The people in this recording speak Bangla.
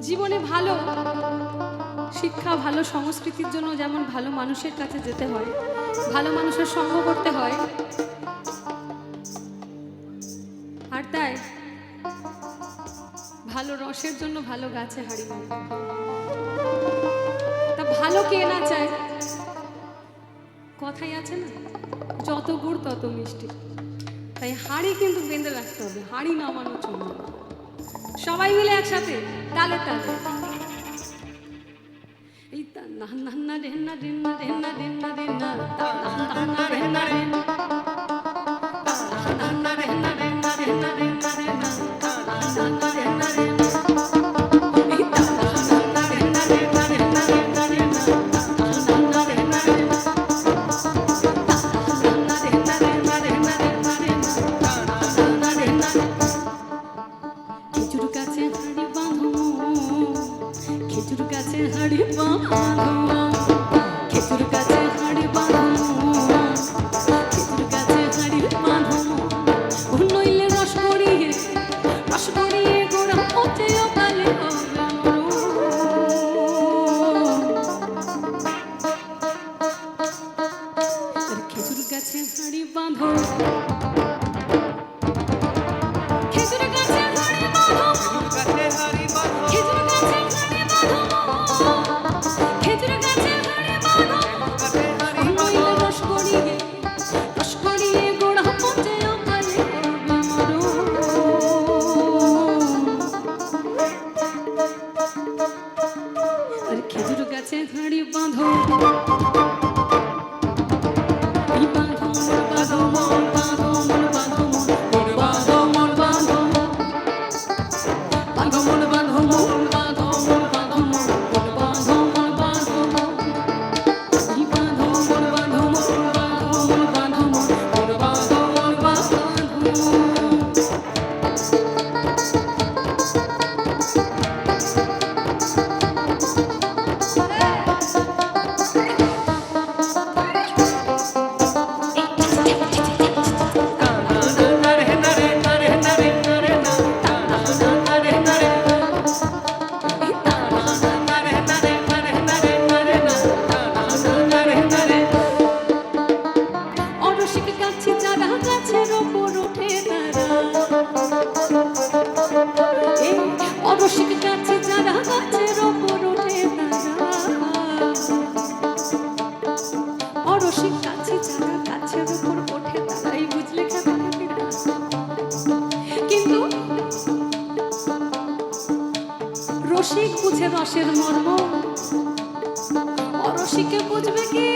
জীবনে ভালো শিক্ষা ভালো সংস্কৃতির জন্য যেমন ভালো মানুষের কাছে যেতে হয়, ভালো মানুষের সঙ্গ করতে হয়, আর তাই ভালো রসের জন্য ভালো গাছে হাড়ি মারতে হয়। তা ভালো কে না চায়? কথাই আছে না, যত গুড় তত মিষ্টি। তাই হাড়ি কিন্তু বেঁধে রাখতে হবে, হাড়ি নামানো চলবে। সবাই মিলে একসাথে তালে তালে এই না না না রে না রে না রে না রে না রে না না না রে না রে না না রে না রে না রে না রে না রে না না রে না রে হাড়ি বাঁধো, খেজুর গাছে হাড়ি বাঁধো, খেজুর গাছে হাড়ি বাঁধো, নইলে রস গড়িয়ে গোড়া পচে অকালে হবে আর খেজুর গাছে হাড়ি বাঁধো, খেজুর গাছে হাড়ি বাঁধো, খেজুর গাছে হাড়ি বাঁধো, খেজুর গাছে হাড়ি বাঁধো, নইলে রস গড়িয়ে গোড়া পচে অকালে হবে আর খেজুর গাছে হাড়ি বাঁধো, অরসিক গাছে যারা গাছের ওপর ওঠে তারা, অরসিক গাছে যারা গাছের ওপর ওঠে তারাই বুঝলে কিন্তু রসিক বুঝে রসের মর্ম, অরসিকে বুঝবে কি?